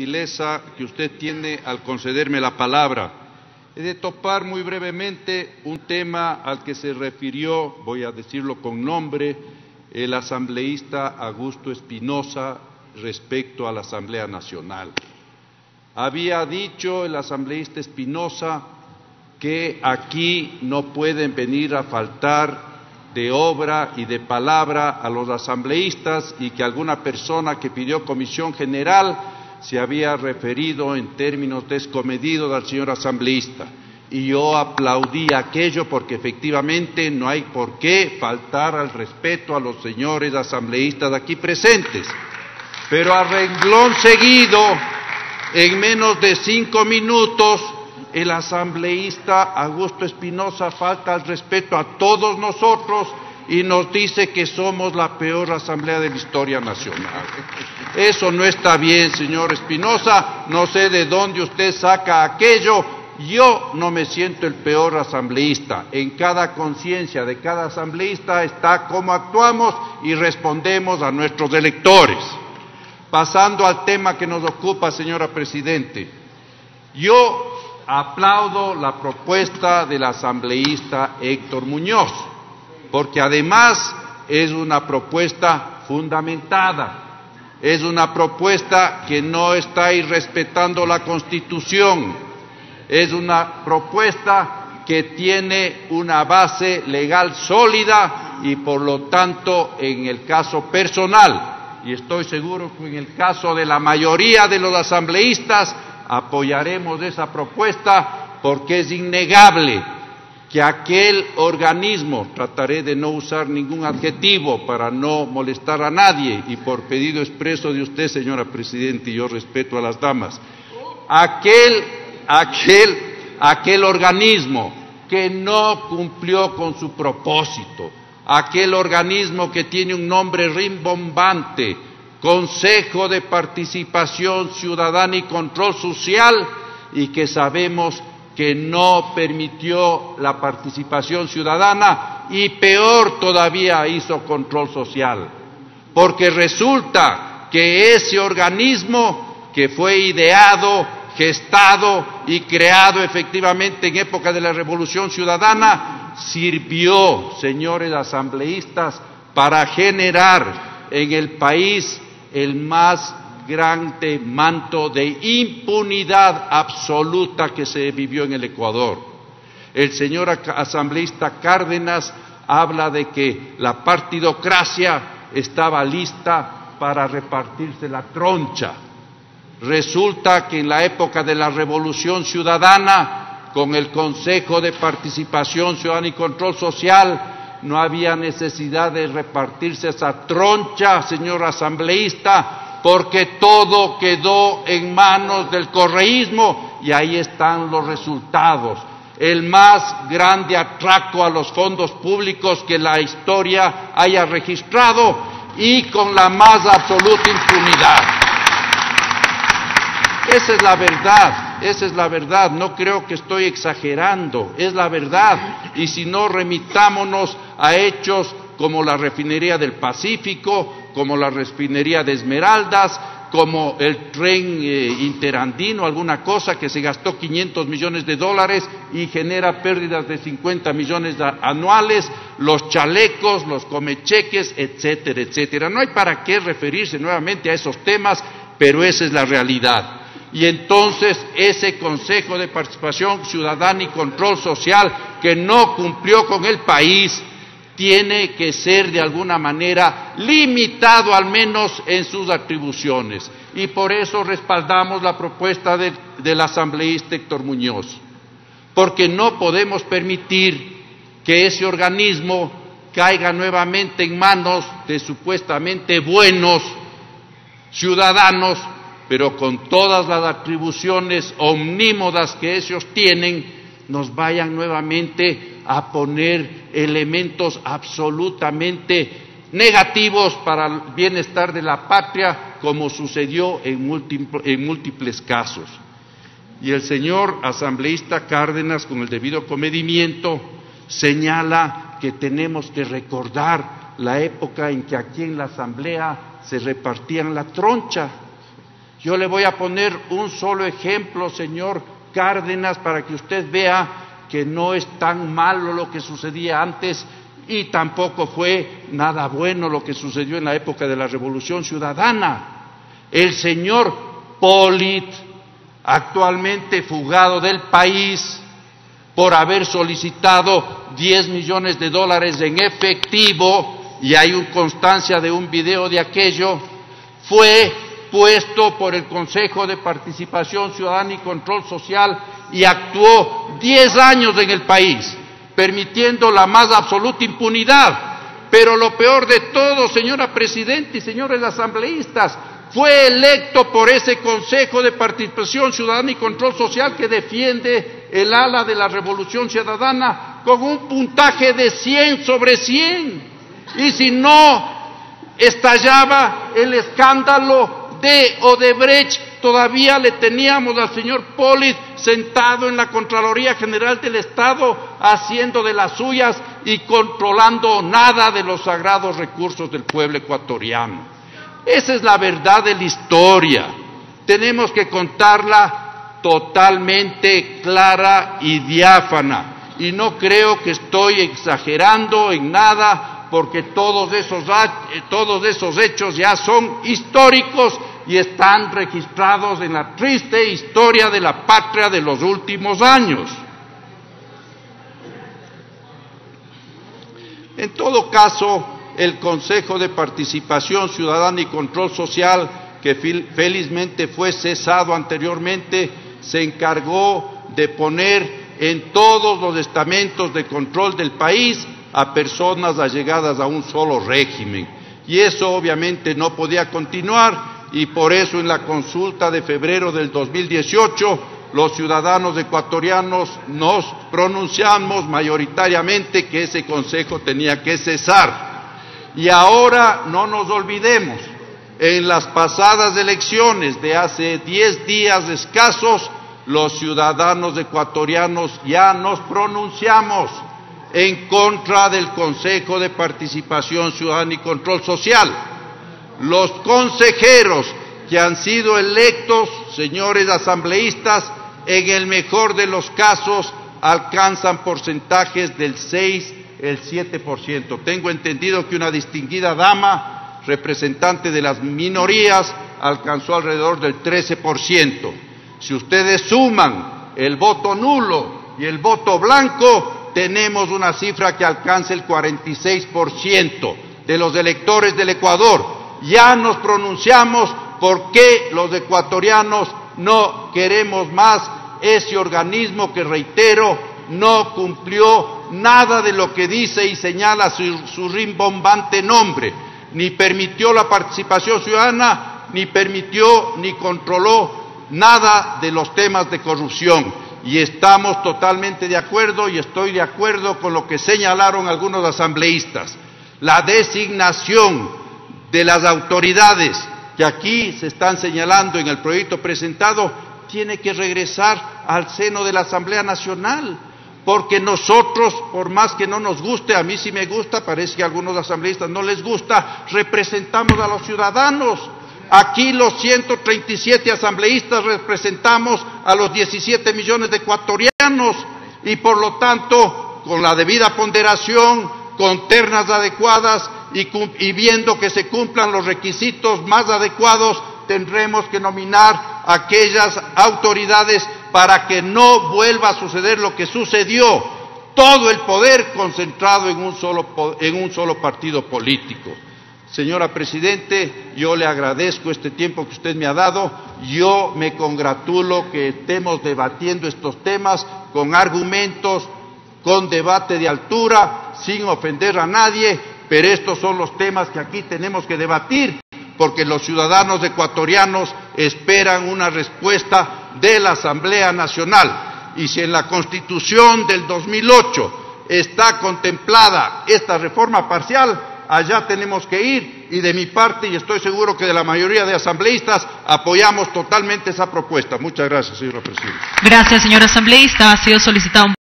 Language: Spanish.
gentileza que usted tiene al concederme la palabra. He de topar muy brevemente un tema al que se refirió, voy a decirlo con nombre, el asambleísta Augusto Espinosa respecto a la Asamblea Nacional. Había dicho el asambleísta Espinosa que aquí no pueden venir a faltar de obra y de palabra a los asambleístas y que alguna persona que pidió comisión general se había referido en términos descomedidos al señor asambleísta. Y yo aplaudí aquello porque efectivamente no hay por qué faltar al respeto a los señores asambleístas aquí presentes. Pero a renglón seguido, en menos de 5 minutos, el asambleísta Augusto Espinosa falta al respeto a todos nosotros y nos dice que somos la peor asamblea de la historia nacional. Eso no está bien, señor Espinosa, no sé de dónde usted saca aquello. Yo no me siento el peor asambleísta. En cada conciencia de cada asambleísta está cómo actuamos y respondemos a nuestros electores. Pasando al tema que nos ocupa, señora Presidente, yo aplaudo la propuesta del asambleísta Héctor Muñoz, porque además es una propuesta fundamentada, es una propuesta que no está irrespetando la Constitución, es una propuesta que tiene una base legal sólida y por lo tanto en el caso personal, y estoy seguro que en el caso de la mayoría de los asambleístas, apoyaremos esa propuesta porque es innegable que aquel organismo, trataré de no usar ningún adjetivo para no molestar a nadie y por pedido expreso de usted, señora Presidenta, y yo respeto a las damas, aquel organismo que no cumplió con su propósito, aquel organismo que tiene un nombre rimbombante, Consejo de Participación Ciudadana y Control Social, y que sabemos que no permitió la participación ciudadana y peor todavía hizo control social, porque resulta que ese organismo que fue ideado, gestado y creado efectivamente en época de la Revolución Ciudadana, sirvió, señores asambleístas, para generar en el país el más grande manto de impunidad absoluta que se vivió en el Ecuador. El señor asambleísta Cárdenas habla de que la partidocracia estaba lista para repartirse la troncha. Resulta que en la época de la Revolución Ciudadana, con el Consejo de Participación Ciudadana y Control Social, no había necesidad de repartirse esa troncha, señor asambleísta, porque todo quedó en manos del correísmo y ahí están los resultados. El más grande atraco a los fondos públicos que la historia haya registrado y con la más absoluta impunidad. Esa es la verdad, no creo que estoy exagerando, es la verdad. Y si no, remitámonos a hechos como la refinería del Pacífico, como la refinería de Esmeraldas, como el tren interandino, alguna cosa que se gastó $500 millones y genera pérdidas de 50 millones anuales, los chalecos, los comecheques, etcétera, etcétera. No hay para qué referirse nuevamente a esos temas, pero esa es la realidad. Y entonces ese Consejo de Participación Ciudadana y Control Social que no cumplió con el país tiene que ser de alguna manera limitado al menos en sus atribuciones. Y por eso respaldamos la propuesta del asambleísta Héctor Muñoz, porque no podemos permitir que ese organismo caiga nuevamente en manos de supuestamente buenos ciudadanos, pero con todas las atribuciones omnímodas que ellos tienen, nos vayan nuevamente a poner elementos absolutamente negativos para el bienestar de la patria, como sucedió en múltiples casos. Y el señor asambleísta Cárdenas, con el debido comedimiento, señala que tenemos que recordar la época en que aquí en la Asamblea se repartían la troncha. Yo le voy a poner un solo ejemplo, señor Cárdenas, para que usted vea que no es tan malo lo que sucedía antes y tampoco fue nada bueno lo que sucedió en la época de la Revolución Ciudadana. El señor Polit, actualmente fugado del país por haber solicitado $10 millones en efectivo, y hay constancia de un video de aquello, fue puesto por el Consejo de Participación Ciudadana y Control Social y actuó 10 años en el país, permitiendo la más absoluta impunidad. Pero lo peor de todo, señora Presidenta y señores asambleístas, fue electo por ese Consejo de Participación Ciudadana y Control Social que defiende el ala de la Revolución Ciudadana con un puntaje de 100 sobre 100. Y si no estallaba el escándalo de Odebrecht, todavía le teníamos al señor Polit sentado en la Contraloría General del Estado haciendo de las suyas y controlando nada de los sagrados recursos del pueblo ecuatoriano. Esa es la verdad de la historia. Tenemos que contarla totalmente clara y diáfana. Y no creo que estoy exagerando en nada, porque todos esos hechos ya son históricos y están registrados en la triste historia de la patria de los últimos años. En todo caso, el Consejo de Participación Ciudadana y Control Social, que felizmente fue cesado anteriormente, se encargó de poner en todos los estamentos de control del país a personas allegadas a un solo régimen. Y eso obviamente no podía continuar, y por eso en la consulta de febrero del 2018 los ciudadanos ecuatorianos nos pronunciamos mayoritariamente que ese consejo tenía que cesar. Y ahora no nos olvidemos, en las pasadas elecciones de hace 10 días escasos, los ciudadanos ecuatorianos ya nos pronunciamos en contra del Consejo de Participación Ciudadana y Control Social. Los consejeros que han sido electos, señores asambleístas, en el mejor de los casos alcanzan porcentajes del 6, el 7%. Tengo entendido que una distinguida dama, representante de las minorías, alcanzó alrededor del 13%. Si ustedes suman el voto nulo y el voto blanco, tenemos una cifra que alcanza el 46% de los electores del Ecuador. Ya nos pronunciamos por qué los ecuatorianos no queremos más ese organismo que, reitero, no cumplió nada de lo que dice y señala su rimbombante nombre, ni permitió la participación ciudadana, ni permitió ni controló nada de los temas de corrupción. Y estamos totalmente de acuerdo, y estoy de acuerdo con lo que señalaron algunos asambleístas. La designación de las autoridades que aquí se están señalando en el proyecto presentado tiene que regresar al seno de la Asamblea Nacional, porque nosotros, por más que no nos guste, a mí sí me gusta, parece que a algunos asambleístas no les gusta, representamos a los ciudadanos. Aquí los 137 asambleístas representamos a los 17 millones de ecuatorianos y por lo tanto, con la debida ponderación, con ternas adecuadas y viendo que se cumplan los requisitos más adecuados, tendremos que nominar a aquellas autoridades para que no vuelva a suceder lo que sucedió, todo el poder concentrado en un solo partido político. Señora Presidente, yo le agradezco este tiempo que usted me ha dado. Yo me congratulo que estemos debatiendo estos temas con argumentos, con debate de altura, sin ofender a nadie, pero estos son los temas que aquí tenemos que debatir, porque los ciudadanos ecuatorianos esperan una respuesta de la Asamblea Nacional. Y si en la Constitución del 2008 está contemplada esta reforma parcial, allá tenemos que ir, y de mi parte, y estoy seguro que de la mayoría de asambleístas, apoyamos totalmente esa propuesta. Muchas gracias, señora Presidenta. Gracias, señor asambleísta. Ha sido solicitado